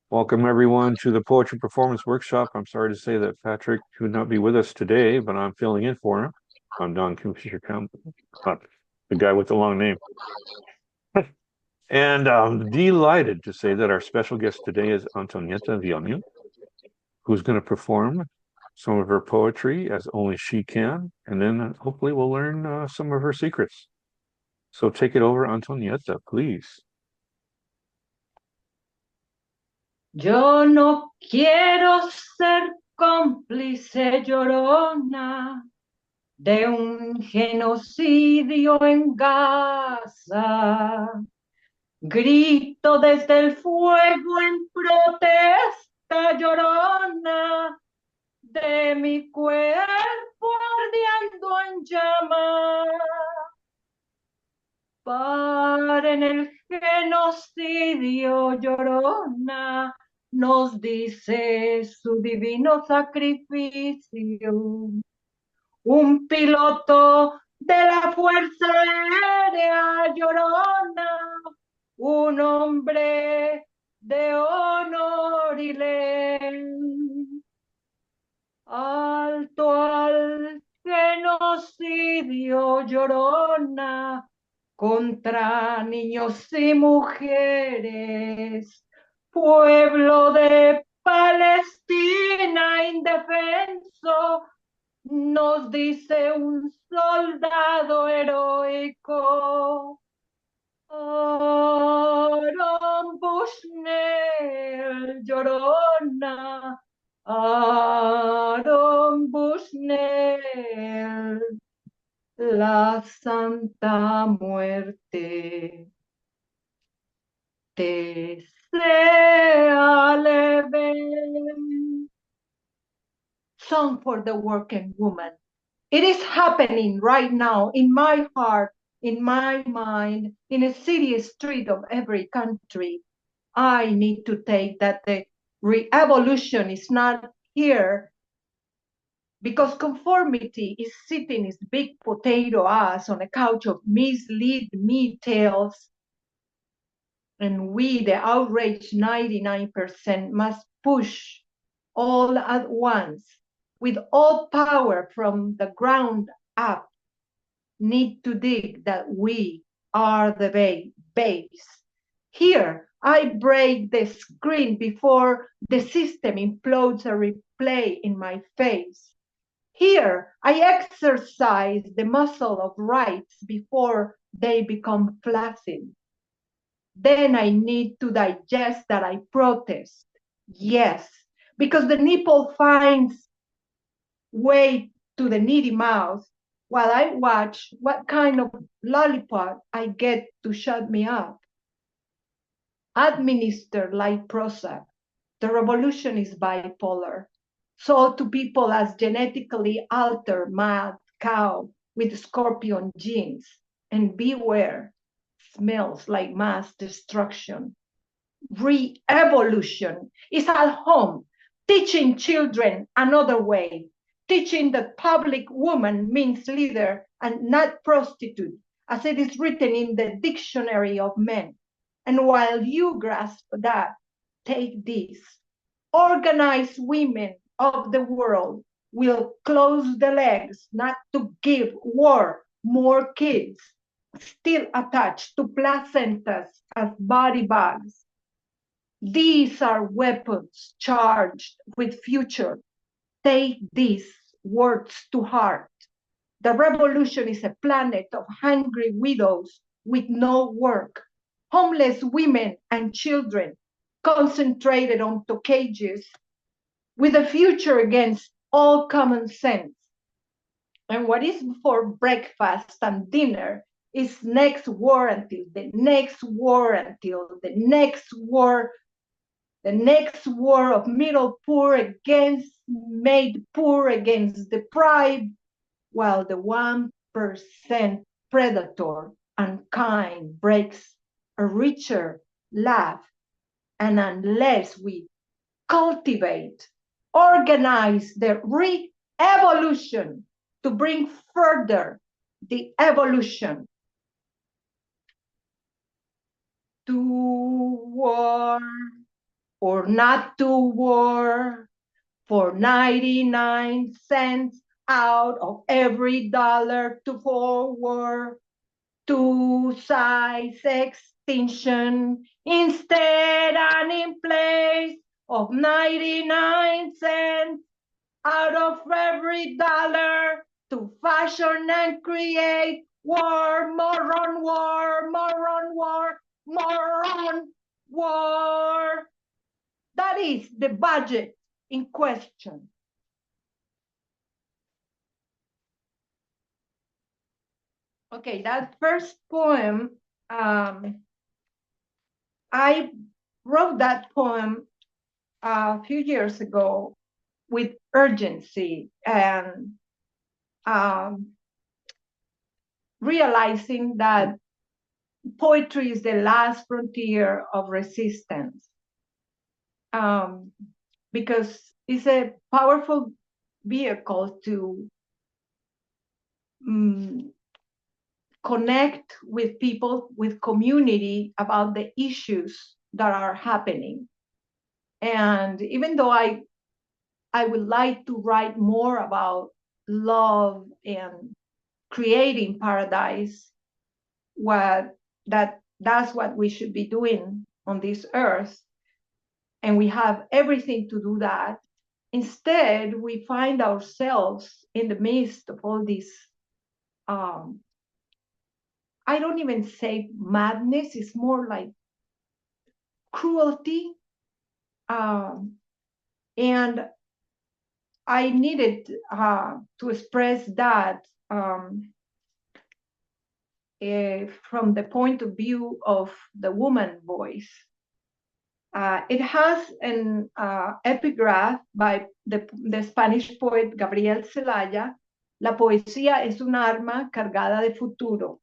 Welcome everyone to the Poetry Performance Workshop. I'm sorry to say that Patrick could not be with us today, but I'm filling in for him. I'm Don Kingfisher Campbell, the guy with the long name. And I'm delighted to say that our special guest today is Antonieta Villamil, who's going to perform some of her poetry as only she can, and then hopefully we'll learn some of her secrets. So take it over, Antonieta, please. Yo no quiero ser cómplice llorona de un genocidio en Gaza. Grito desde el fuego en protesta llorona de mi cuerpo ardiendo en llamas. Paren el genocidio, llorona, nos dice su divino sacrificio. Un piloto de la Fuerza Aérea, llorona, un hombre de honor y ley. Alto al genocidio, llorona, contra niños y mujeres, pueblo de Palestina indefenso, nos dice un soldado heroico. Aaron Bushnell, llorona, Aaron Bushnell, la Santa Muerte te sea leve. Song for the working woman. It is happening right now in my heart, in my mind, in a city street of every country. I need to take that the re-evolution is not here because conformity is sitting its big potato ass on a couch of mislead me tales. And we, the outraged 99%, must push all at once with all power from the ground up, need to dig that we are the base. Here, I break the screen before the system implodes a replay in my face. Here, I exercise the muscle of rights before they become flaccid. Then I need to digest that I protest. Yes, because the nipple finds way to the needy mouth while I watch what kind of lollipop I get to shut me up. Administer like Prozac. The revolution is bipolar. Sold to people as genetically altered mad cow with scorpion genes. And beware, smells like mass destruction. Re-evolution is at home, teaching children another way, teaching that public woman means leader and not prostitute, as it is written in the dictionary of men. And while you grasp that, take this. Organized women of the world will close the legs not to give war more kids, still attached to placentas as body bags. These are weapons charged with future. Take these words to heart. The revolution is a planet of hungry widows with no work, homeless women and children concentrated onto cages with a future against all common sense. And what is for breakfast and dinner is next war until the next war until the next war, the next war of middle poor against made poor against deprived, while the 1% predator unkind breaks a richer laugh. And unless we cultivate, organize the re-evolution to bring further the evolution toward or not to war for 99 cents out of every dollar to forward to size extinction instead and in place of 99 cents out of every dollar to fashion and create war, more on war, more on war, more on war. That is the budget in question. Okay, that first poem, I wrote that poem a few years ago with urgency and realizing that poetry is the last frontier of resistance, because it's a powerful vehicle to connect with people, with community about the issues that are happening. And even though I would like to write more about love and creating paradise, that's what we should be doing on this earth, and we have everything to do that. Instead, we find ourselves in the midst of all this, I don't even say madness, it's more like cruelty. And I needed to express that from the point of view of the woman voice. It has an epigraph by the Spanish poet Gabriel Celaya. La poesía es un arma cargada de futuro.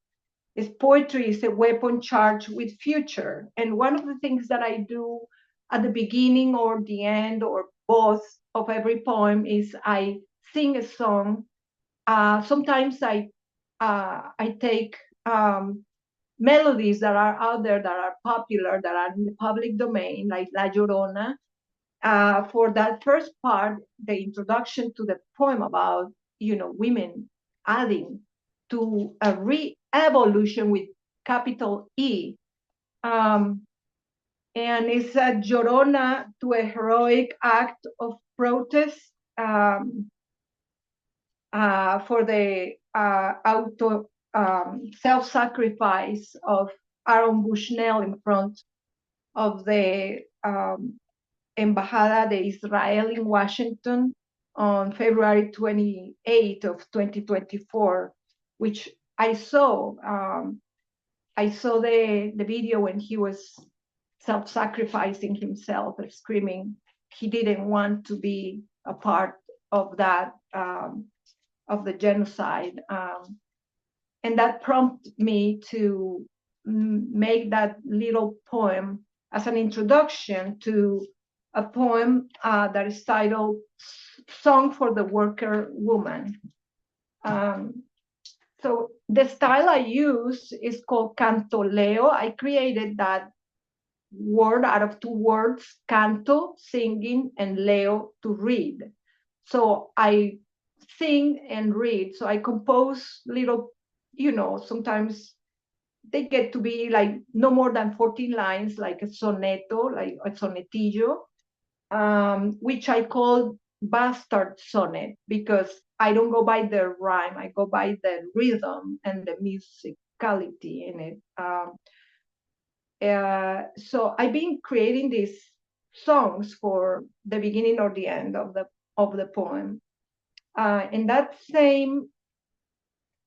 Poetry is a weapon charged with future. And one of the things that I do at the beginning or the end or both of every poem is I sing a song. Sometimes I take melodies that are out there, that are popular, that are in the public domain, like La Llorona. For that first part, the introduction to the poem about, women adding to a re-evolution with capital E. And it's a Llorona to a heroic act of protest for the self-sacrifice of Aaron Bushnell in front of the Embajada de Israel in Washington on February 28 of 2024, which I saw. I saw the video when he was self-sacrificing himself, screaming he didn't want to be a part of that, of the genocide. And that prompted me to make that little poem as an introduction to a poem that is titled Song for the Worker Woman. So the style I use is called cantoleo. I created that word out of two words, canto, singing, and leo, to read. So I sing and read. So I compose little, sometimes they get to be like no more than 14 lines, like a soneto, like a sonetillo, which I call bastard sonnet, because I don't go by the rhyme, I go by the rhythm and the musicality in it. So I've been creating these songs for the beginning or the end of the poem. And that same,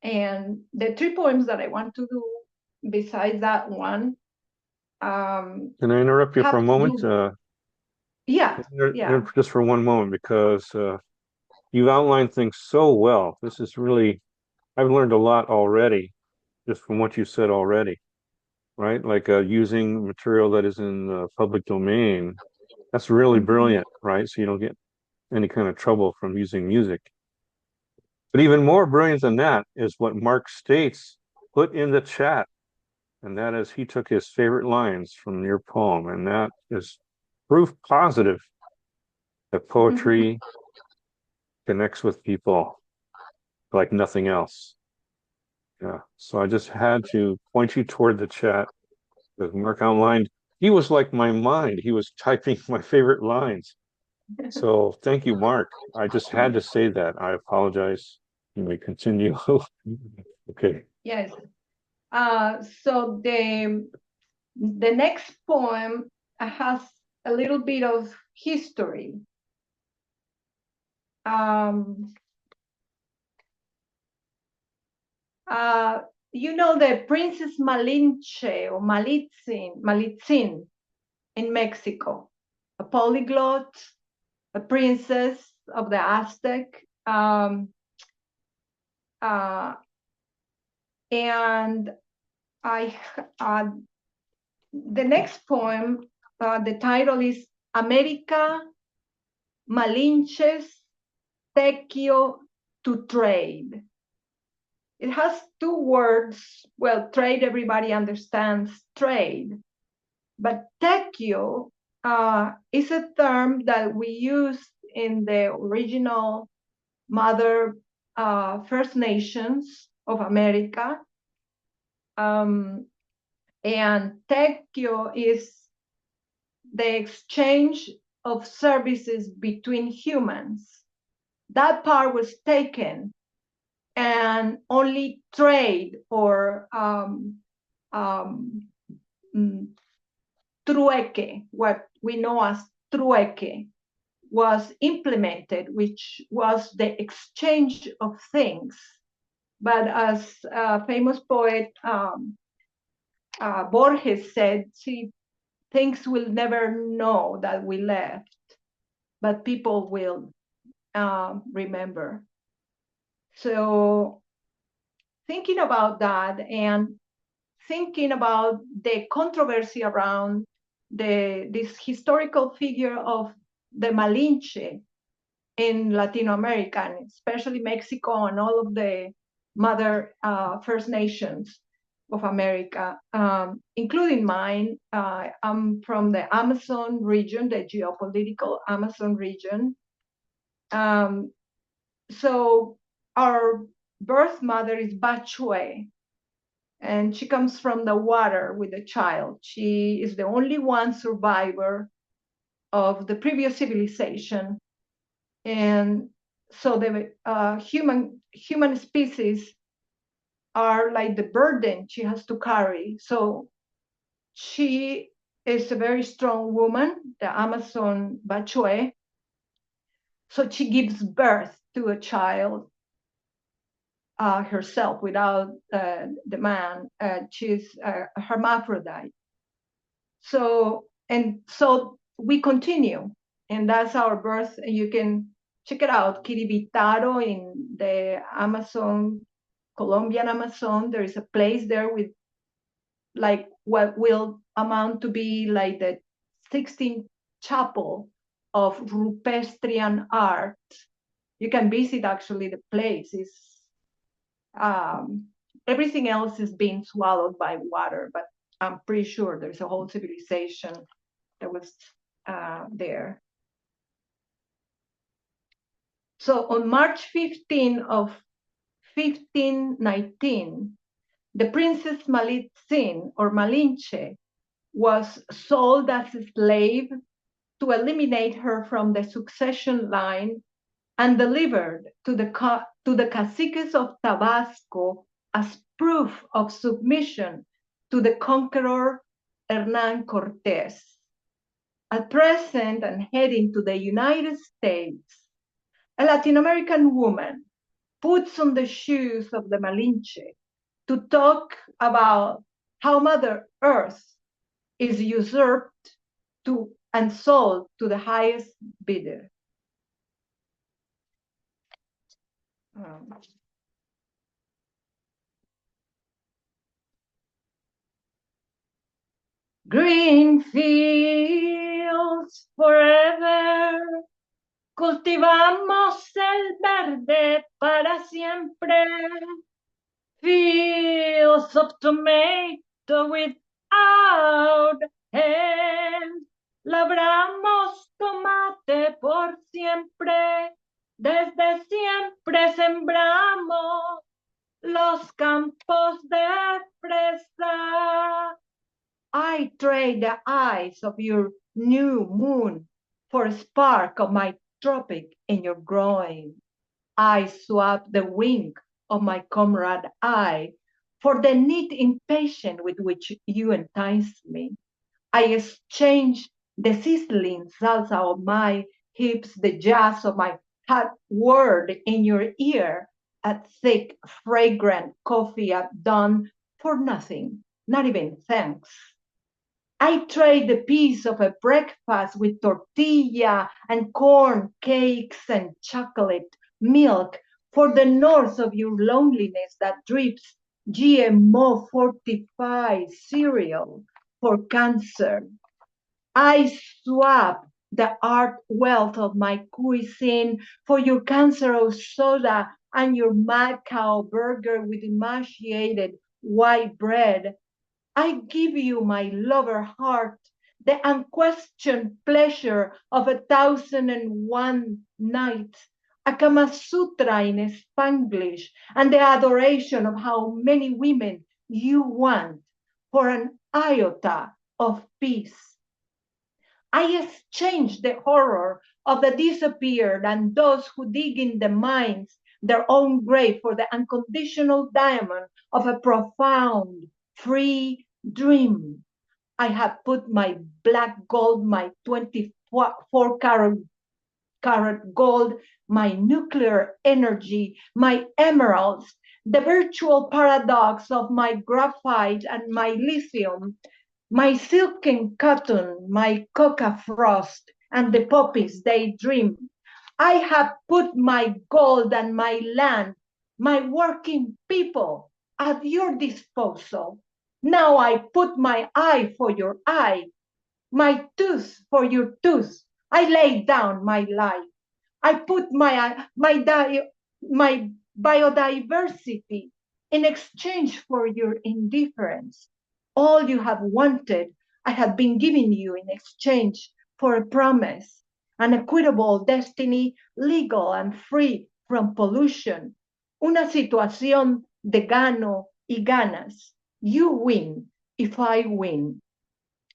and the three poems that I want to do besides that one. Can I interrupt you for a moment? Yeah. Just for one moment, because you've outlined things so well. This is really, I've learned a lot already, just from what you said already, right? Like using material that is in the public domain. That's really brilliant, right? So you don't get any kind of trouble from using music. But even more brilliant than that is what Mark States put in the chat. And that is, he took his favorite lines from your poem. And that is proof positive that poetry connects with people like nothing else. Yeah. So I just had to point you toward the chat because Mark outlined, he was like my mind. He was typing my favorite lines. So thank you, Mark. I just had to say that. I apologize. You may continue. Okay. Yes. So the next poem has a little bit of history. Um, you know the Princess Malinche or Malitzin in Mexico, a polyglot, a princess of the Aztec. And I the next poem, the title is America Malinches Tequio to Trade. It has two words. Well, trade, everybody understands trade, but tequio is a term that we used in the original mother First Nations of America. And tequio is the exchange of services between humans. That part was taken, and only trade or trueque, what we know as trueque, was implemented, which was the exchange of things. But as a famous poet Borges said, see, things will never know that we left, but people will remember. So thinking about that and thinking about the controversy around this historical figure of the Malinche in Latin America, and especially Mexico and all of the mother First Nations of America, including mine. I'm from the Amazon region, the geopolitical Amazon region. So our birth mother is Bachue, and she comes from the water with the child. She is the only one survivor of the previous civilization. And so the human species are like the burden she has to carry. So she is a very strong woman, the Amazon Bachue. So she gives birth to a child herself without the man. She's a hermaphrodite. So we continue, and that's our birth. And you can check it out, Kiribitaro in the Amazon, Colombian Amazon. There is a place there with like what will amount to be like the 16th chapel of Rupestrian art. You can visit actually the place. Everything else is being swallowed by water, but I'm pretty sure there's a whole civilization that was there. So on March 15 of 1519, the Princess Malitzin or Malinche was sold as a slave to eliminate her from the succession line and delivered to the caciques of Tabasco as proof of submission to the conqueror Hernán Cortés. At present and heading to the United States, a Latin American woman puts on the shoes of the Malinche to talk about how Mother Earth is usurped and sold to the highest bidder. Green fields forever, cultivamos el verde para siempre. Fields of tomato without end, labramos trade the eyes of your new moon for a spark of my tropic in your groin. I swap the wink of my comrade eye for the neat impatience with which you entice me. I exchange the sizzling salsa of my hips, the jazz of my hot word in your ear, a thick, fragrant coffee at dawn for nothing, not even thanks. I trade the piece of a breakfast with tortilla and corn cakes and chocolate milk for the north of your loneliness that drips GMO fortified cereal for cancer. I swap the art wealth of my cuisine for your cancerous soda and your mad cow burger with emaciated white bread. I give you my lover heart, the unquestioned pleasure of 1,001 nights, a Kama Sutra in Spanglish, and the adoration of how many women you want for an iota of peace. I exchange the horror of the disappeared and those who dig in the mines their own grave for the unconditional diamond of a profound, free dream. I have put my black gold, my 24 carat gold, my nuclear energy, my emeralds, the virtual paradox of my graphite and my lithium, my silken cotton, my coca frost, and the poppies they dream. I have put my gold and my land, my working people at your disposal. Now I put my eye for your eye, my tooth for your tooth. I lay down my life. I put my biodiversity in exchange for your indifference. All you have wanted, I have been giving you in exchange for a promise, an equitable destiny, legal and free from pollution. Una situación de gano y ganas. You win if I win.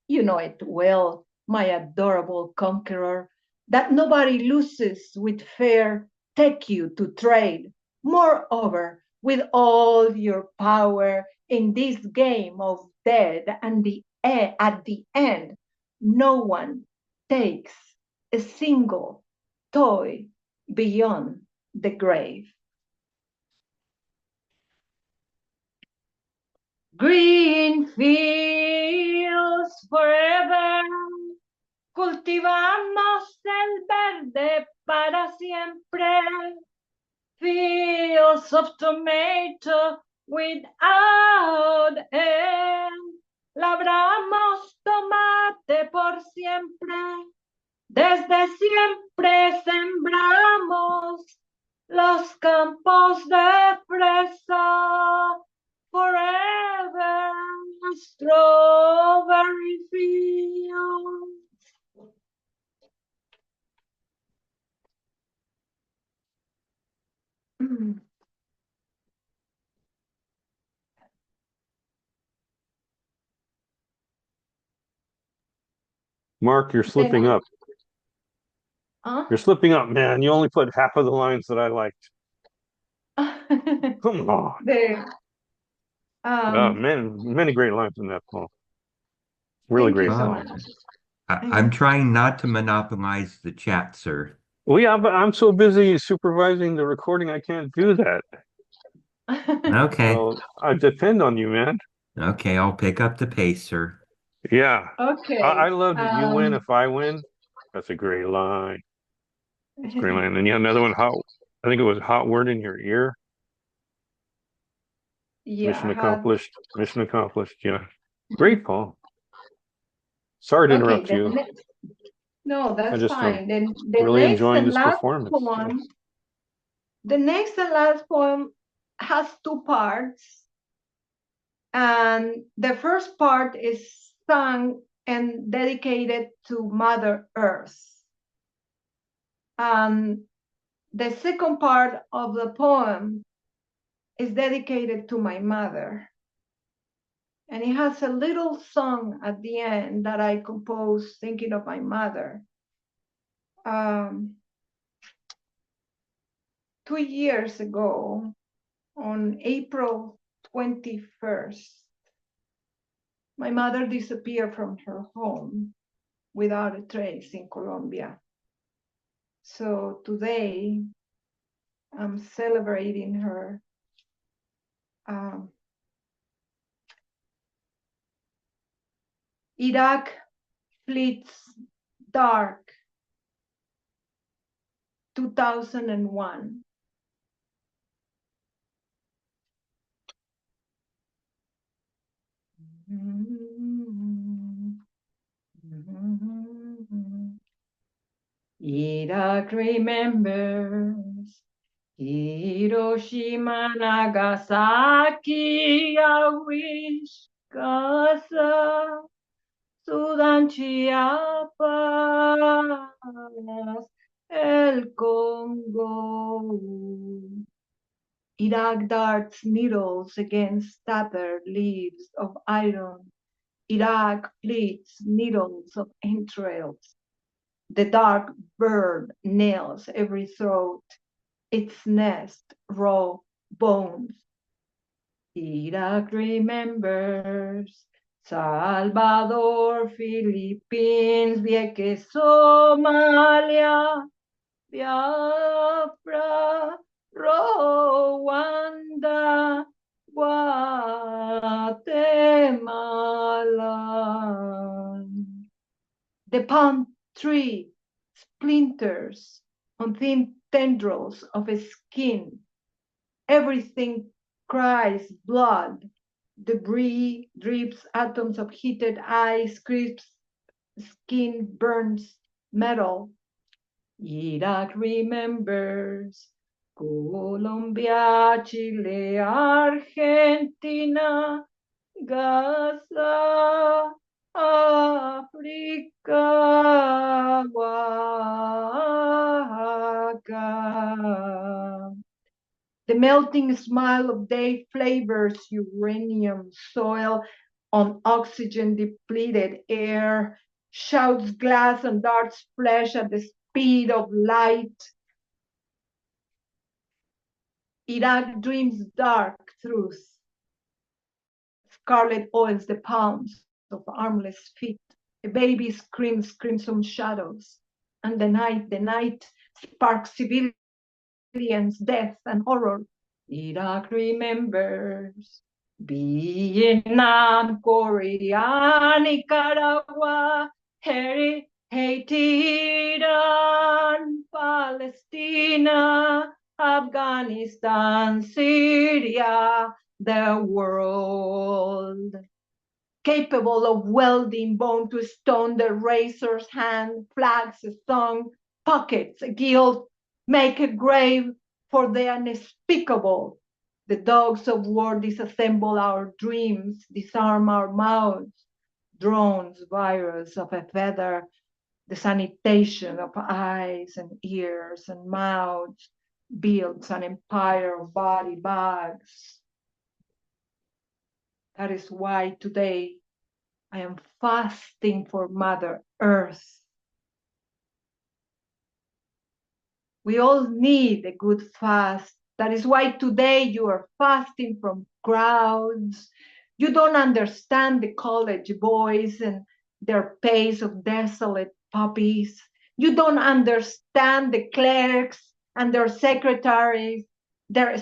You know it well, my adorable conqueror, that nobody loses with fair take you to trade. Moreover, with all your power in this game of death and at the end, no one takes a single toy beyond the grave. Green fields forever, cultivamos el verde para siempre. Fields of tomato without end. Labramos tomate por siempre. Desde siempre sembramos los campos de fresa. Forever strawberry fields. Mark, you're slipping up. You're slipping up, man. You only put half of the lines that I liked. Come on. Many great lines in that poem. Really great lines. I'm trying not to monopolize the chat, sir. Well, yeah, but I'm so busy supervising the recording, I can't do that. Okay. So I depend on you, man. Okay, I'll pick up the pace, sir. Yeah. Okay. I love that you win if I win. That's a great line. It's a great line. And yeah, another one, I think it was hot word in your ear. Yeah, Mission accomplished. Mission accomplished. Yeah. Great poem. Sorry to interrupt you. No, that's fine. Then really enjoying this performance. The next and last poem has two parts. And the first part is sung and dedicated to Mother Earth. And the second part of the poem is dedicated to my mother. And it has a little song at the end that I composed thinking of my mother. 2 years ago, on April 21st, my mother disappeared from her home without a trace in Colombia. So today, I'm celebrating her. Iraq Fleet's Dark, 2001. Iraq remembers Hiroshima, Nagasaki, I wish Gaza, Sudan, Chiapas, El Congo. Iraq darts needles against tattered leaves of iron. Iraq pleats needles of entrails. The dark bird nails every throat, its nest raw bones. Iraq remembers Salvador, Philippines, Vieques, Somalia, Biafra, Rwanda, Guatemala. The palm tree splinters on thin tendrils of a skin. Everything cries blood. Debris drips atoms of heated ice, crisps skin, burns metal. Iraq remembers Colombia, Chile, Argentina, Gaza, Africa, Oaxaca. The melting smile of day flavors uranium soil on oxygen depleted air, shouts glass and darts flesh at the speed of light. Iraq dreams dark truth. Scarlet oils the palms of armless feet. A baby screams crimson shadows. And the night sparks civilians, death and horror. Iraq remembers Vietnam, Korea, Nicaragua, Haiti, Iran, Palestina, Afghanistan, Syria, the world. Capable of welding bone to stone, the razor's hand, flags, a song, pockets, a guild, make a grave for the unspeakable. The dogs of war disassemble our dreams, disarm our mouths, drones, virus of a feather, the sanitation of eyes and ears and mouths builds an empire of body bags. That is why today I am fasting for Mother Earth. We all need a good fast. That is why today you are fasting from crowds. You don't understand the college boys and their pace of desolate puppies. You don't understand the clerks and their secretaries, their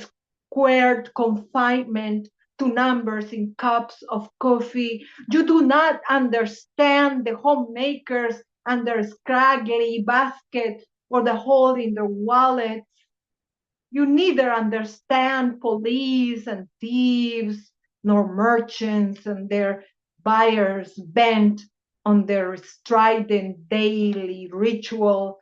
squared confinement to numbers in cups of coffee. You do not understand the homemakers and their scraggly basket or the hole in their wallets. You neither understand police and thieves, nor merchants and their buyers bent on their strident daily ritual.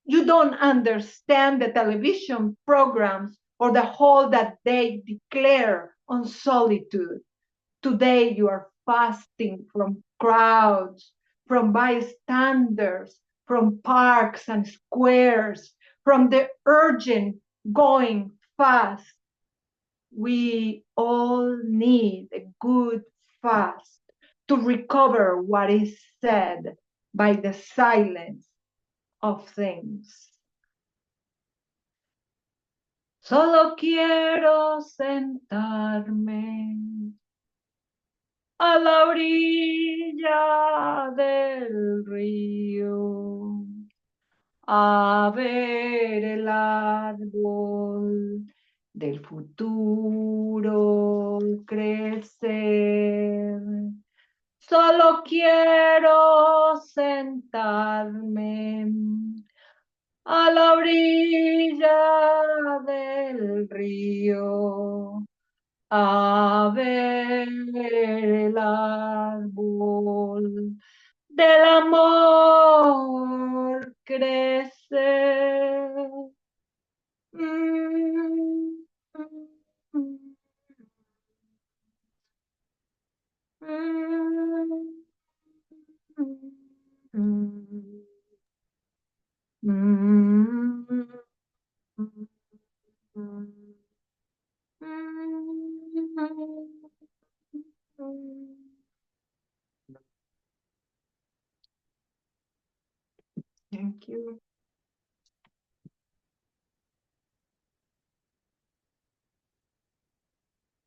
You don't understand the television programs or the hold that they declare on solitude. Today you are fasting from crowds, from bystanders, from parks and squares, from the urgent going fast. We all need a good fast to recover what is said by the silence of things. Solo quiero sentarme a la orilla del río a ver el árbol del futuro crecer. Solo quiero sentarme a la orilla del río a ver el árbol del amor crecer. Mm, mm, mm, mm, mm, Thank you.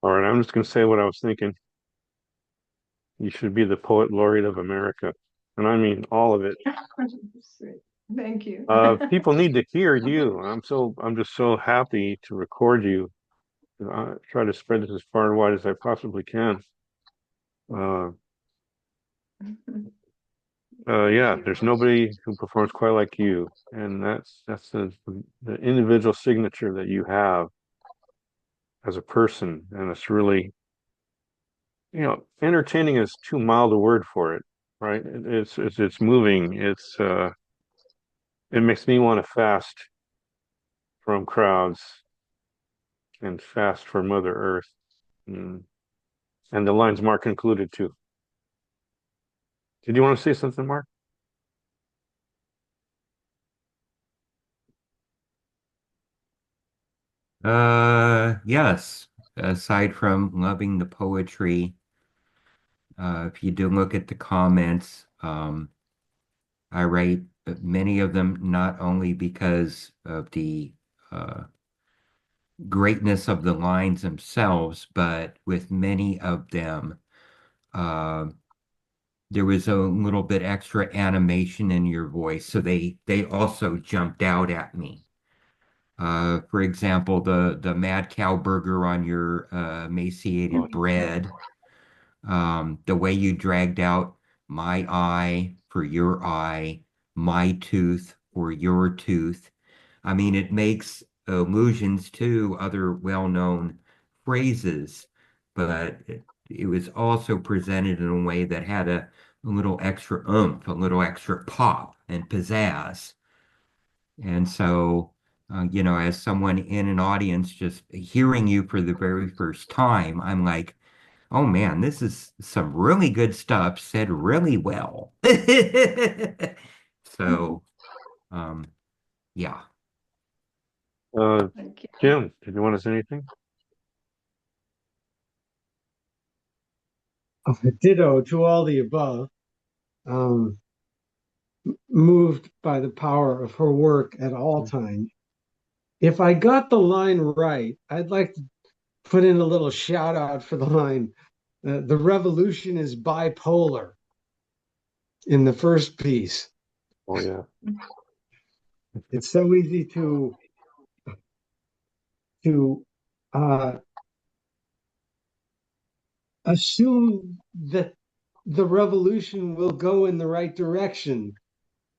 All right, I'm just going to say what I was thinking. You should be the poet laureate of America, and I mean all of it. Thank you. People need to hear you. I'm just so happy to record you. I try to spread this as far and wide as I possibly can. Uh, yeah, there's nobody who performs quite like you, and that's the individual signature that you have as a person, and it's really, entertaining is too mild a word for it, right? It's moving. It makes me want to fast from crowds and fast for Mother Earth. Mm. And the lines Mark included too. Did you want to say something, Mark? Yes. Aside from loving the poetry, if you do look at the comments, I write many of them not only because of the greatness of the lines themselves, but with many of them, uh, there was a little bit extra animation in your voice, so they also jumped out at me. For example, the mad cow burger on your Oh, emaciated bread, the way you dragged out my eye for your eye, my tooth for your tooth. I mean, it makes allusions to other well-known phrases, but it was also presented in a way that had a little extra oomph, a little extra pop and pizzazz. And so, as someone in an audience just hearing you for the very first time, I'm like, oh man, this is some really good stuff said really well. So, um, yeah. Thank you. Jim, did you want to say anything? Ditto to all the above. Um, Moved by the power of her work at all times. If I got the line right, I'd like to put in a little shout out for the line. The revolution is bipolar in the first piece. Oh yeah. It's so easy to uh, assume that the revolution will go in the right direction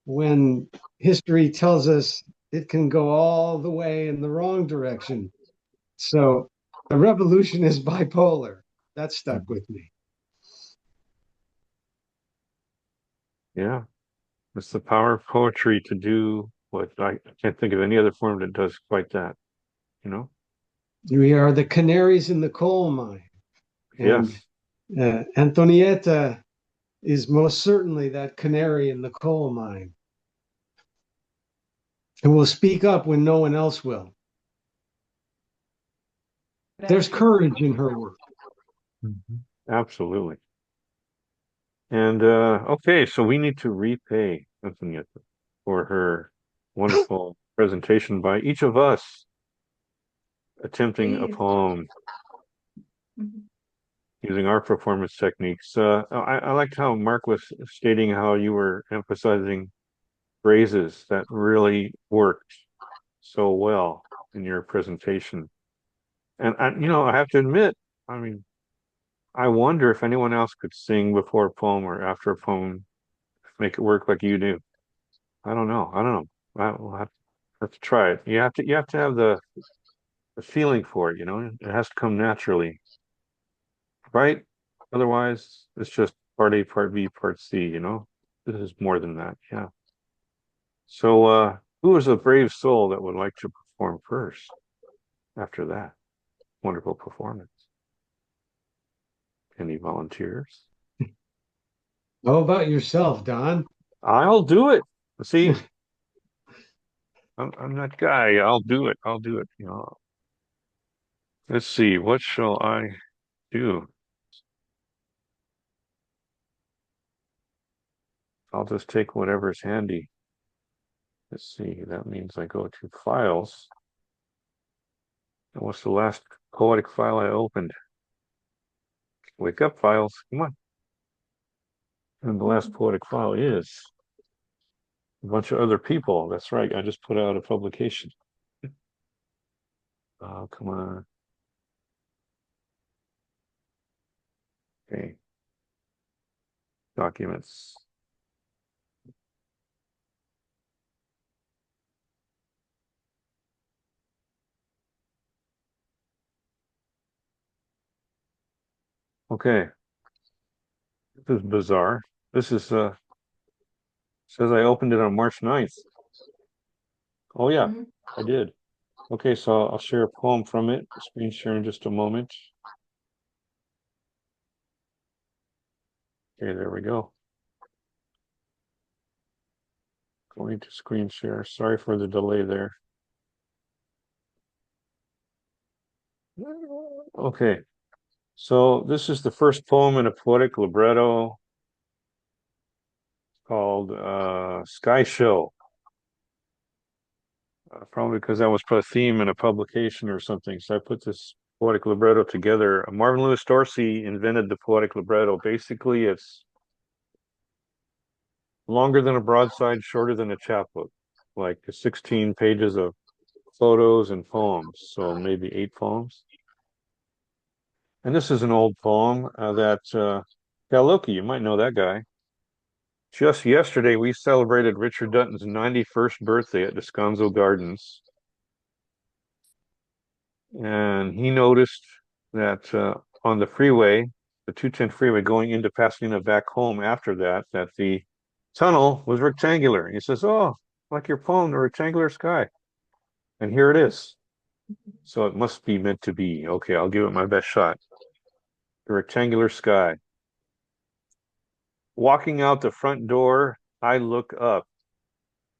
when history tells us it can go all the way in the wrong direction. So the revolution is bipolar. That stuck with me. Yeah. It's the power of poetry to do what I can't think of any other form that does quite that, you know? We are the canaries in the coal mine. And Yes. Antonieta is most certainly that canary in the coal mine and will speak up when no one else will. There's courage in her work. Absolutely. And okay, so we need to repay Antonieta for her wonderful presentation by each of us attempting a Please. poem Mhm. using our performance techniques. I liked how Mark was stating how you were emphasizing phrases that really worked so well in your presentation. And I have to admit, I mean, I wonder if anyone else could sing before a poem or after a poem, make it work like you do. I don't know. I don't know. We'll have to try it. You have to have the feeling for it, It has to come naturally, right? Otherwise, it's just part A, part B, part C. This is more than that. Yeah. So, who is a brave soul that would like to perform first after that wonderful performance? Any volunteers? How about yourself, Don? I'll do it. See, I'm that guy. I'll do it. I'll do it. Let's see. What shall I do? I'll just take whatever's handy. Let's see. That means I go to files. And what's the last poetic file I opened? Wake up, files. Come on. And the last poetic file is a bunch of other people. That's right. I just put out a publication. Oh, come on. Okay. Documents. Okay. This is bizarre. This is says I opened it on March 9th. Oh yeah, Mhm. I did. Okay, so I'll share a poem from it. Screen share in just a moment. Okay, there we go. Going to screen share. Sorry for the delay there. Okay, so this is the first poem in a poetic libretto called Sky Show. Probably because that was a theme in a publication or something. So I put this poetic libretto together. Marvin Lewis Dorsey invented the poetic libretto. Basically, it's longer than a broadside, shorter than a chapbook, like 16 pages of photos and poems. So maybe 8 poems. And this is an old poem that Loki, you might know that guy. Just yesterday, we celebrated Richard Dutton's 91st birthday at Descanso Gardens. And he noticed that on the freeway, the 210 freeway going into Pasadena back home after that, that the tunnel was rectangular. He says, "Oh, like your poem, the rectangular sky." And here it is. So it must be meant to be. Okay, I'll give it my best shot. The rectangular sky. Walking out the front door, I look up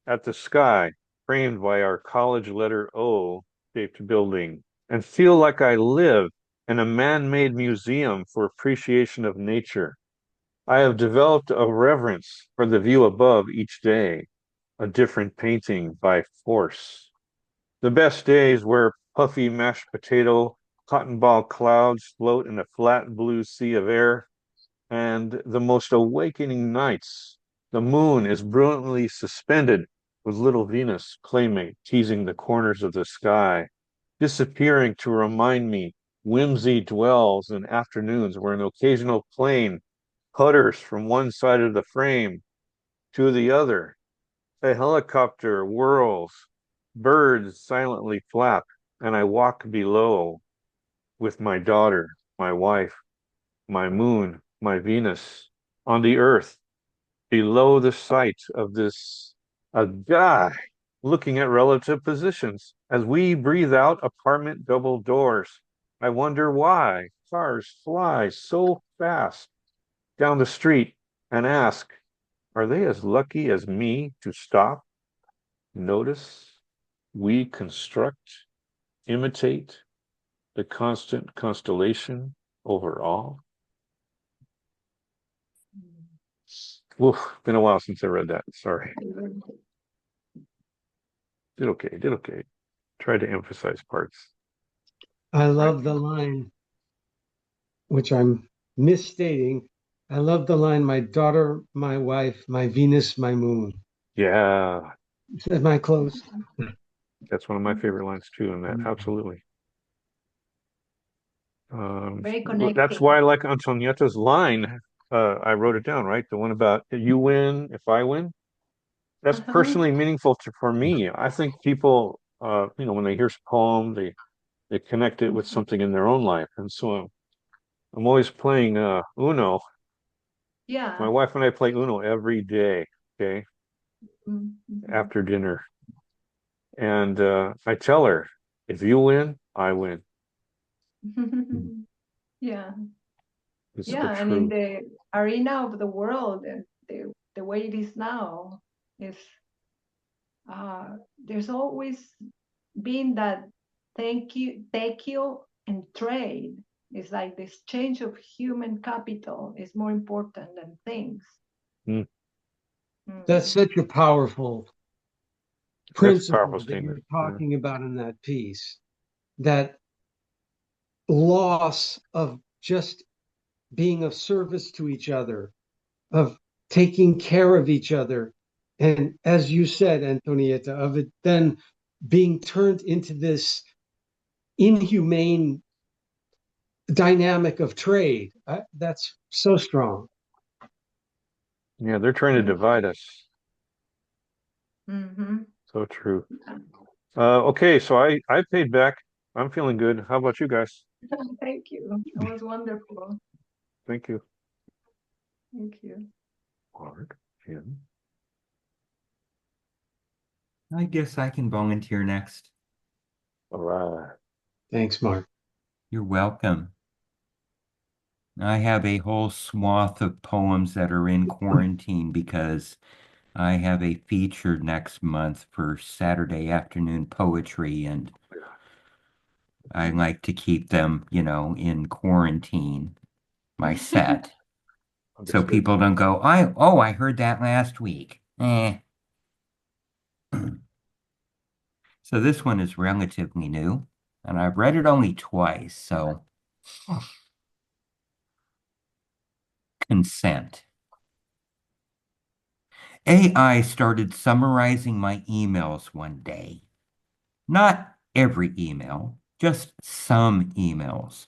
at the sky framed by our college letter O shaped building and feel like I live in a man-made museum for appreciation of nature. I have developed a reverence for the view above each day, a different painting by force. The best days where puffy mashed potato, cotton ball clouds float in a flat blue sea of air, and the most awakening nights. The moon is brilliantly suspended with little Venus, playmate, teasing the corners of the sky, disappearing to remind me whimsy dwells in afternoons where an occasional plane putters from one side of the frame to the other. A helicopter whirls, birds silently flap, and I walk below with my daughter, my wife, my moon, my Venus, on the earth, below the site of this, a guy looking at relative positions. As we breathe out apartment double doors, I wonder why cars fly so fast down the street and ask, are they as lucky as me to stop, notice, we construct, imitate the constant constellation over all? Oof, been a while since I read that. Sorry. Did okay, did okay. Tried to emphasize parts. I love the line, which I'm misstating. I love the line, my daughter, my wife, my Venus, my moon. Yeah, Am I close? that's one of my favorite lines too, in that. Absolutely. Very That's connecting. why I like Antonieta's line. I wrote it down, right? The one about you win if I win. That's Uh-huh. personally meaningful for me. I think people, when they hear a poem, they connect it with something in their own life. And so I'm always playing Uno. My Yeah. wife and I play Uno every day, okay, Mhm. after dinner. And I tell her, if you win, I win. Yeah. It's the Yeah. And in truth. the arena of the world, the way it is now, is there's always been that thank you, and trade. It's like the exchange of human capital is more important than things. Mm, That's Mm. such a powerful that's a powerful principle that statement. you're Yeah. talking about in that piece. That loss of just being of service to each other, of taking care of each other. And as you said, Antonieta, of it then being turned into this inhumane dynamic of trade. That's so strong. Yeah, they're trying to divide us. Mm-hmm. So true. Okay, so I paid back. I'm feeling good. How about you guys? Thank you. That was wonderful. Thank you. Thank you. Mark, Jim. I guess I can volunteer next. All right. Thanks, Mark. You're welcome. I have a whole swath of poems that are in quarantine because I have a feature next month for Saturday afternoon poetry, and I like to keep them, in quarantine, my set. So Understood. people don't go, I heard that last week. Eh. So this one is relatively new, and I've read it only twice, so consent. AI started summarizing my emails one day. Not every email, just some emails.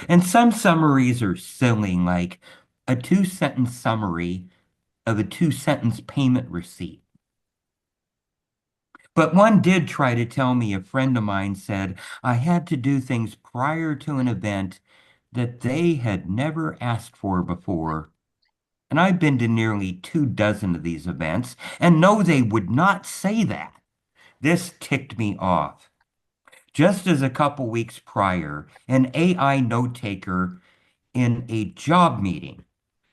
And some summaries are silly, like a 2 sentence summary of a 2 sentence payment receipt. But one did try to tell me a friend of mine said I had to do things prior to an event that they had never asked for before. And I've been to nearly 2 dozen of these events and know they would not say that. This ticked me off. Just as a couple weeks prior, an AI note taker in a job meeting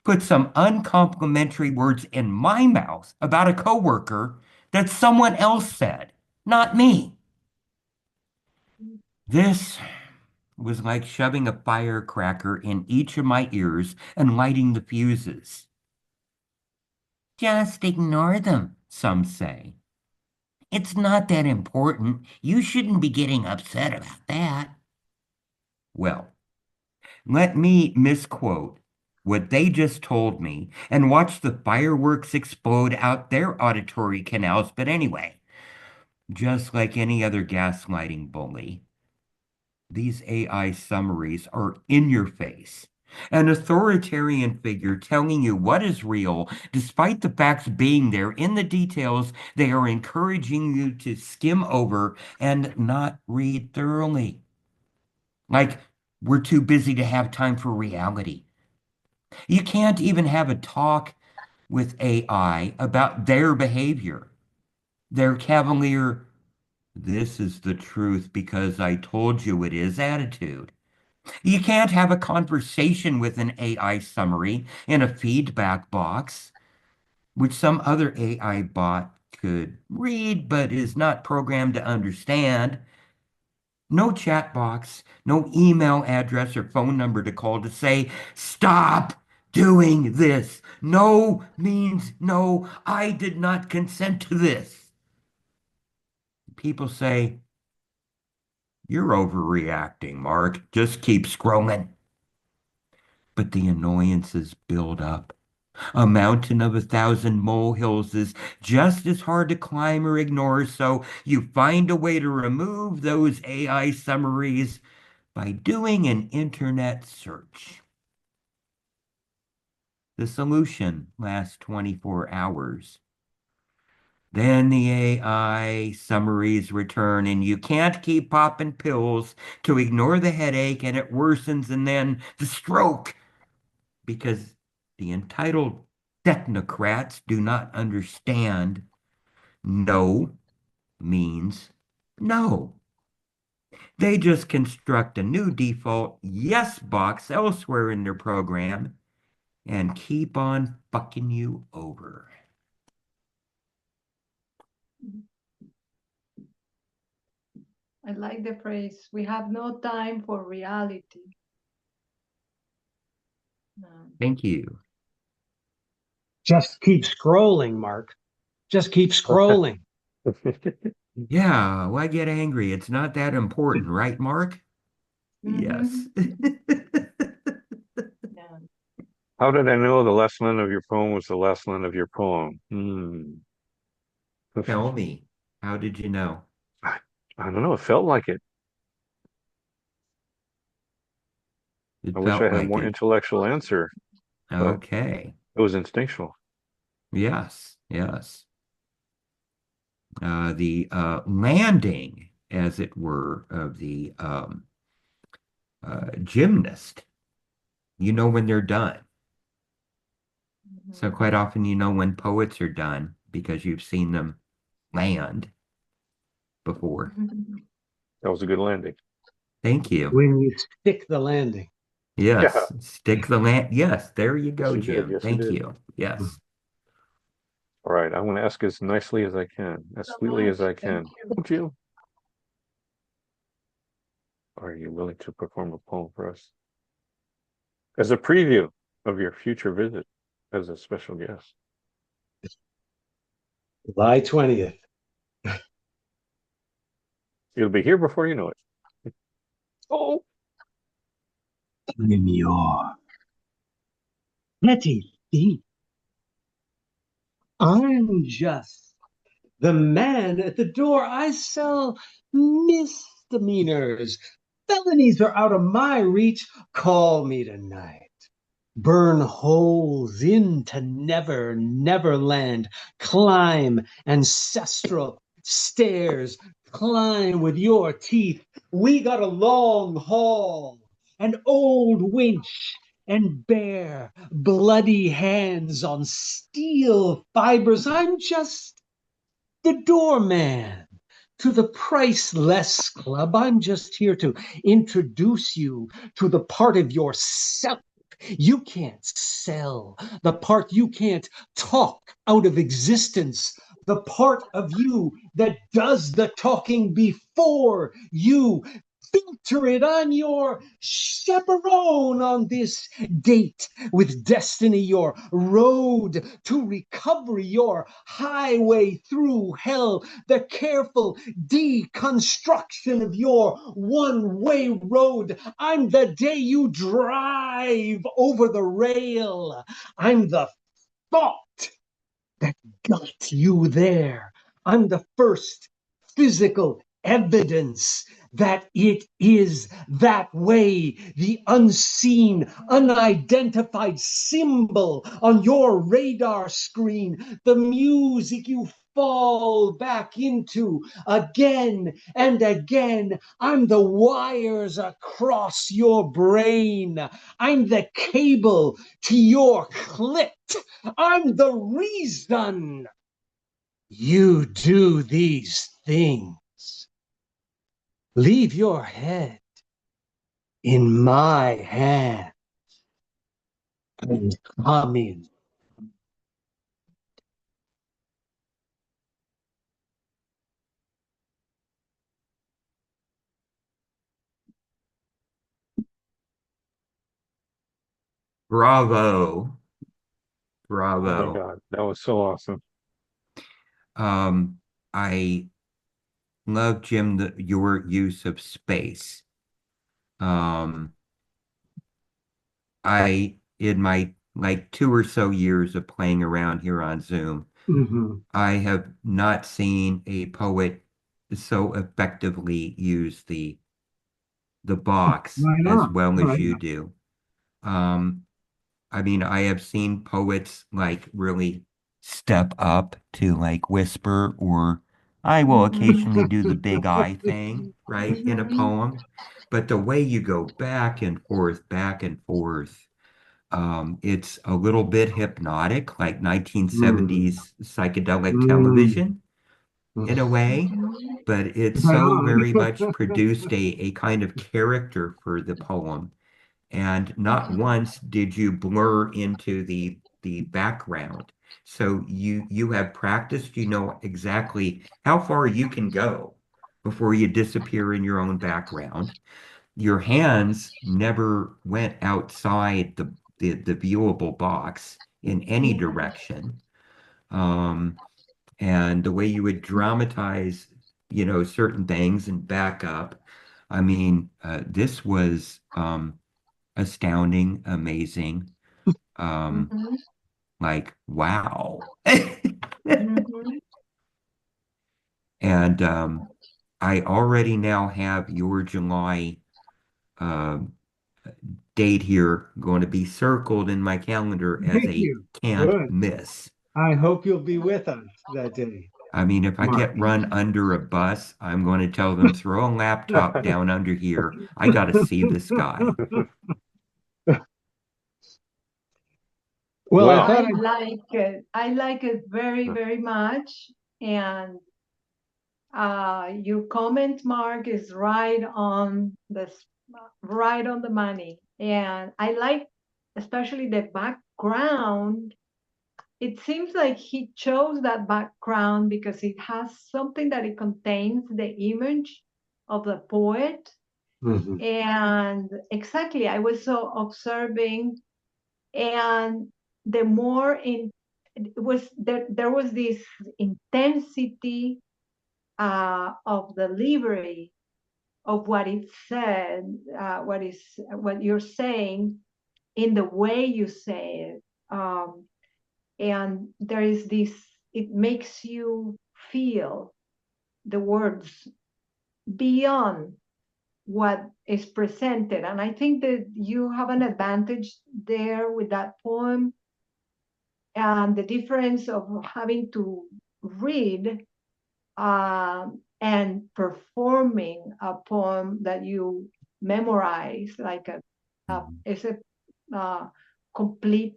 put some uncomplimentary words in my mouth about a coworker that someone else said, not me. This was like shoving a firecracker in each of my ears and lighting the fuses. Just ignore them, some say. It's not that important. You shouldn't be getting upset about that. Well, let me misquote what they just told me and watch the fireworks explode out their auditory canals. But anyway, just like any other gaslighting bully, these AI summaries are in your face. An authoritarian figure telling you what is real, despite the facts being there in the details, they are encouraging you to skim over and not read thoroughly. Like we're too busy to have time for reality. You can't even have a talk with AI about their behavior, their cavalier, this is the truth because I told you it is attitude. You can't have a conversation with an AI summary in a feedback box, which some other AI bot could read but is not programmed to understand. No chat box, no email address or phone number to call to say, stop, doing this. No means no. I did not consent to this. People say, you're overreacting, Mark. Just keep scrolling. But the annoyances build up. A mountain of 1,000 molehills is just as hard to climb or ignore, so you find a way to remove those AI summaries by doing an internet search. The solution lasts 24 hours. Then the AI summaries return, and you can't keep popping pills to ignore the headache, and it worsens, and then the stroke, because the entitled technocrats do not understand no means no. They just construct a new default yes box elsewhere in their program and keep on fucking you over. I like the phrase, we have no time for reality. No. Thank you. Just keep scrolling, Mark. Just keep scrolling. Yeah, why get angry? It's not that important, right, Mark? Mhm. Yes. Yeah. How did I know the last line of your poem was the last line of your poem? Tell me, how did you know? I, I don't know. It felt like it. I It wish I felt had a like more it. intellectual answer, but Okay. it was instinctual. Yes, yes. The landing, as it were, of the gymnast, you know when they're done. So quite often you know when poets are done because you've seen them land before. That was a good landing. Thank you. When you stick the landing. Yeah. Yes, stick the land. Yes, there you Yes, go, you did. Jim. Yes, you Thank did. you. Yes. All right. I'm going to ask as nicely as I can, as So sweetly as I much. can. Thank you. Oh, Jill, are you willing to perform a poem for us as a preview of your future visit as a special guest? July 20th. You'll be here before you know it. Oh, I'm your petty thief. I'm just the man at the door. I sell misdemeanors. Felonies are out of my reach. Call me tonight. Burn holes into never land. Climb ancestral stairs. Climb with your teeth. We got a long haul, an old winch, and bare, bloody hands on steel fibers. I'm just the doorman to the Priceless Club. I'm just here to introduce you to the part of yourself you can't sell, the part you can't talk out of existence, the part of you that does the talking before you. Filter it on your chaperone on this date with destiny, your road to recovery, your highway through hell, the careful deconstruction of your one-way road. I'm the day you drive over the rail. I'm the thought that got you there. I'm the first physical evidence that it is that way, the unseen, unidentified symbol on your radar screen, the music you fall back into again and again. I'm the wires across your brain. I'm the cable to your clit. I'm the reason you do these things. Leave your head in my hand and come in. Bravo. Oh my Bravo. God, that was so awesome. I love, Jim, your use of space. Um, in my like 2 or so years of playing around here on Zoom, Mhm. I have not seen a poet so effectively use the box Right as on. well as Right you on. do. Um, I mean, I have seen poets like really step up to like whisper, or I will occasionally do the big I thing, right, in a poem. But the way you go back and forth, it's a little bit hypnotic, like Mm, 1970s psychedelic mm, television mm. in a way, but it's Right so on. very much produced a kind of character for the poem. And not once did you blur into the background. So you have practiced, you know exactly how far you can go before you disappear in your own background. Your hands never went outside the viewable box in any direction. Um, and the way you would dramatize, certain things and back up. I mean, this was astounding, amazing, um, like wow. And I already now have your July um date here going to be circled in my calendar as Thank a you. can't Good. miss. I hope you'll be with us that day, I mean, if I Mark. get run under a bus, I'm going to tell them, throw a laptop down under here. I got to see this guy. Well, I Well, thought I I like it. I like it very, very much. And your comment, Mark, is right on the money. And I like especially the background. It seems like he chose that background because it has something that it contains the image of the poet. Mhm. And exactly, I was so observing, and the more in it was there was this intensity of delivery of what it said, what you're saying in the way you say it, and there is this. It makes you feel the words beyond what is presented, and I think that you have an advantage there with that poem, and the difference of having to read and performing a poem that you memorize, like it's a complete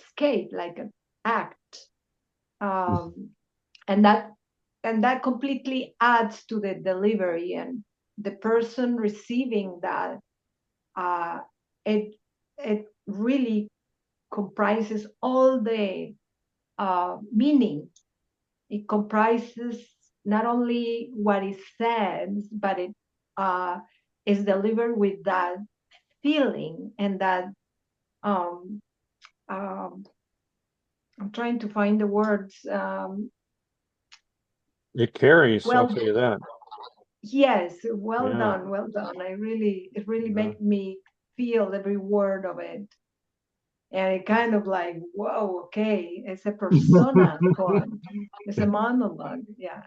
skate, like an act, um, and that completely adds to the delivery, and the person receiving that, uh, it it really comprises all the meaning. It comprises not only what is said, but it uh, is delivered with that feeling and that. Um, um, I'm trying to find the words. it carries, I'll Well, tell you that. yes, well Yeah. done, well done. It really Yeah. made me feel every word of it, and it kind of like, whoa, okay, it's a persona poem, it's a monologue. Yeah,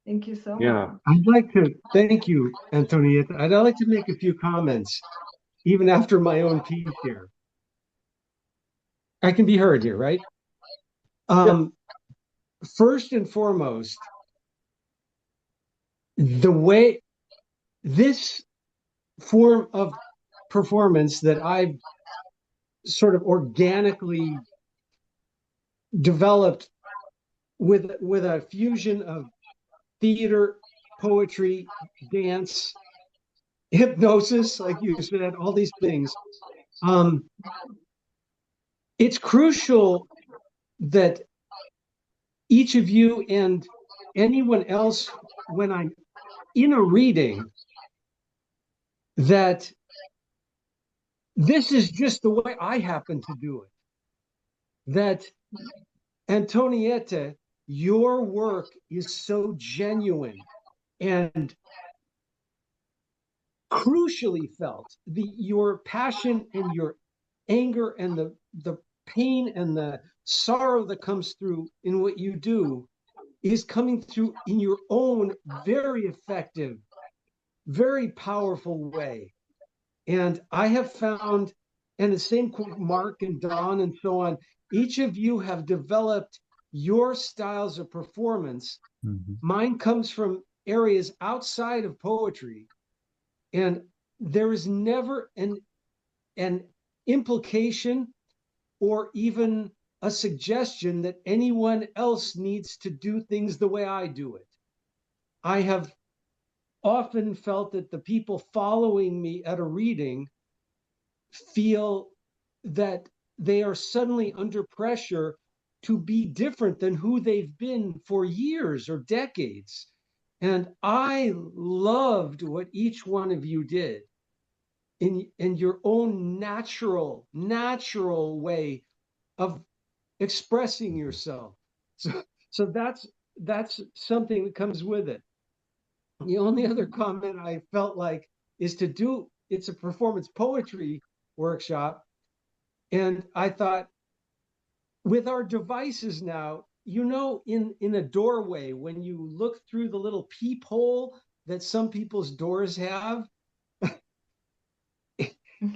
thank you so Yeah. much. I'd like to thank you, Antonieta. I'd like to make a few comments, even after my own piece here. I can be heard here, right? Yep. Um, First and foremost, the way this form of performance that I've sort of organically developed with a fusion of theater, poetry, dance, hypnosis, like you said, all these things. Um, it's crucial that each of you and anyone else, when I'm in a reading, that this is just the way I happen to do it. That, Antonieta, your work is so genuine and crucially felt. Your passion and your anger and the pain and the sorrow that comes through in what you do is coming through in your own very effective, very powerful way. And I have found, and the same Mark and Don and so on, each of you have developed your styles of performance. Mine comes from areas outside of poetry, and there is never an implication or even a suggestion that anyone else needs to do things the way I do it. I have often felt that the people following me at a reading feel that they are suddenly under pressure to be different than who they've been for years or decades. And I loved what each one of you did in your own natural way of expressing yourself. So that's something that comes with it. The only other comment I felt like is to do, it's a performance poetry workshop. And I thought, with our devices now, in a doorway, when you look through the little peephole that some people's doors have,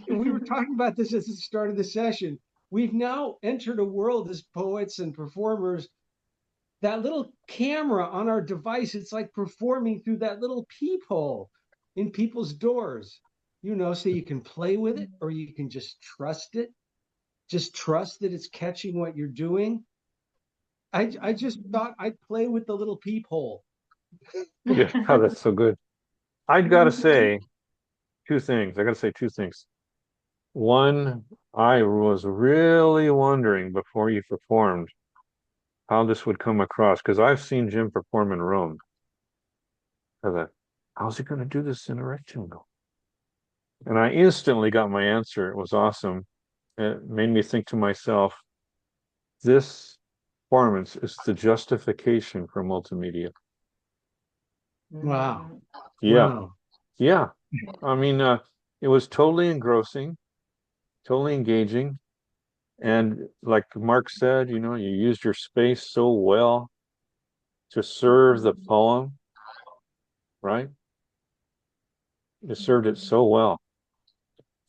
we were talking about this at the start of the session. We've now entered a world as poets and performers. That little camera on our device, it's like performing through that little peephole in people's doors, so you can play with it or you can just trust it. Just trust that it's catching what you're doing. I just thought I'd play with the little peephole. Yeah, oh, that's so good. I'd got to say two things. I got to say two things. One, I was really wondering before you performed how this would come across, because I've seen Jim perform in Rome. I thought, how's he going to do this in a rectangle? And I instantly got my answer. It was awesome. It made me think to myself, this performance is the justification for multimedia. Wow. Yeah. Wow. Yeah. I mean, it was totally engrossing, totally engaging. And like Mark said, you used your space so well to serve the poem, right? You served it so well.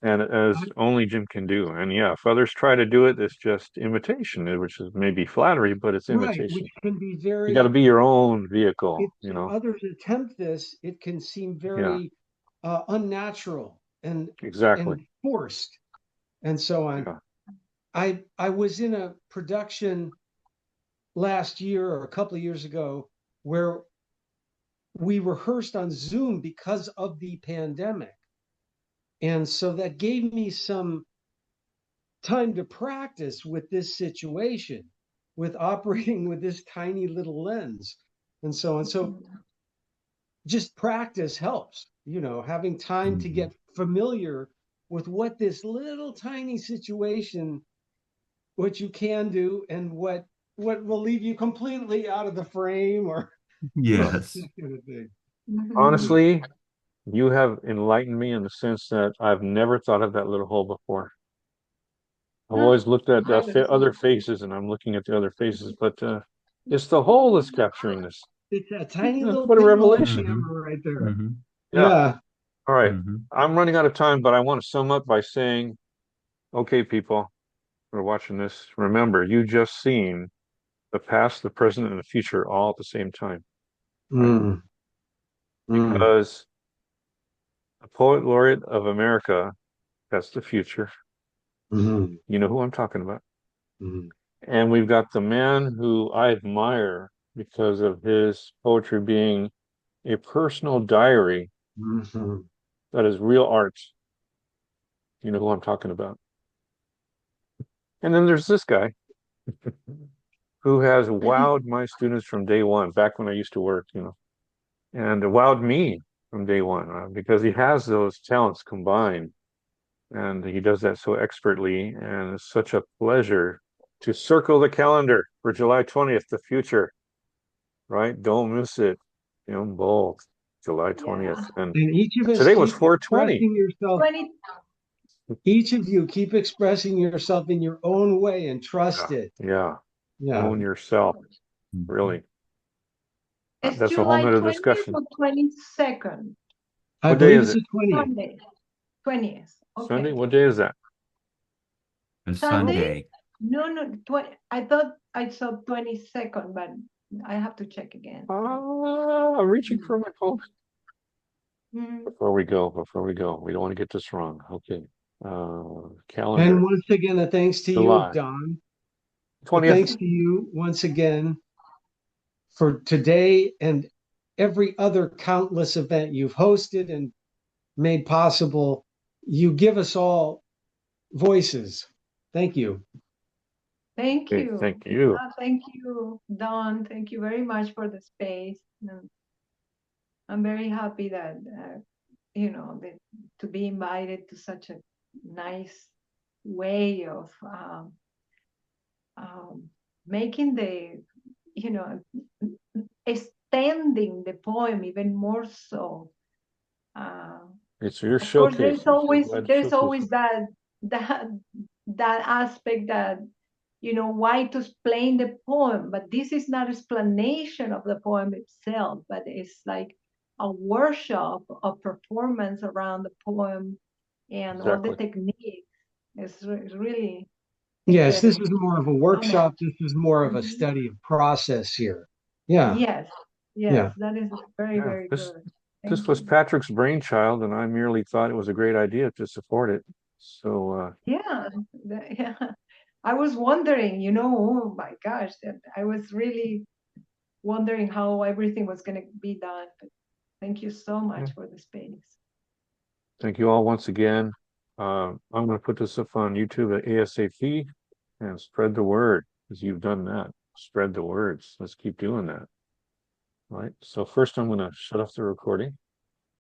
And as only Jim can do. And yeah, if others try to do it, it's just imitation, which is maybe flattery, but it's Right, imitation. which can be You got to very, be your own vehicle, if others attempt this, it can seem Yeah, very unnatural and exactly. forced and so on. Yeah. I was in a production last year or a couple of years ago where we rehearsed on Zoom because of the pandemic. And so that gave me some time to practice with this situation, with operating with this tiny little lens and so on. So just practice helps, having time to get familiar with what this little tiny situation, what you can do and what will leave you completely out of the frame or Yes. this kind of thing. Honestly, you have enlightened me in the sense that I've never thought of that little hole before. I've always looked at other faces, and I'm looking at the other faces, but it's the hole that's capturing this. It's a tiny little What a pinhole revelation. camera right there. Yeah. All right. Mm-hmm. I'm running out of time, but I want to sum up by saying, okay, people who are watching this, remember, you just seen the past, the present, and the future all at the same time. Right? Because the Poet Laureate of America, that's the future. You know who I'm talking about. And we've got the man who I admire because of his poetry being a personal diary that is real art. You know who I'm talking about. And then there's this guy who has wowed my students from day one, back when I used to work, and wowed me from day one, because he has those talents combined. and he does that so expertly, and it's such a pleasure to circle the calendar for July 20th, the future, right? Don't miss it. Both July 20th. Yeah. And And each of us today was keep 420. expressing yourself. 20, Each of you keep expressing yourself in your own way and trust Yeah. it. Yeah. Yeah. Own yourself. Mhm. Really. it's That's a whole July nother 20th discussion. or 22nd? I What day believe is it's it? the 20th. Sunday. 20th. Sunday? Okay. What day is that? A Sunday? Sunday. No. I thought I saw 22nd, but I have to check again. I'm reaching for my phone. Mm. Before we go, we don't want to get this wrong. Okay. And Calendar, once again, a thanks to you, July Don. A 20th. thanks to you once again for today and every other countless event you've hosted and made possible. You give us all voices. Thank you. Thank Okay, you. thank you. Thank you, Don. Thank you very much for the space. I'm very happy that, to be invited to such a nice way of making you know, extending the poem even more so. Uh, It's your of course, showcase. I'm so glad to there's showcase always it. that that aspect that why to explain the poem, but this is not explanation of the poem itself, but it's like a workshop of performance around the poem and all the Exactly. techniques. It's really Yes, this is incredible. more of a So much. workshop. This is more of a Mhm. study of process here. Yeah. Yes, Yeah. that is very, Yeah. very This good. this Thank was you. Patrick's brainchild, and I merely thought it was a great idea to support it. So Yeah, yeah. I was wondering, oh my gosh, that I was really wondering how everything was going to be done. But thank you so yeah. much for the space. Thank you all once again. I'm going to put this up on YouTube at ASAP and spread the word, because you've done that. Spread the words. Let's keep doing that. All right. So first I'm going to shut off the recording.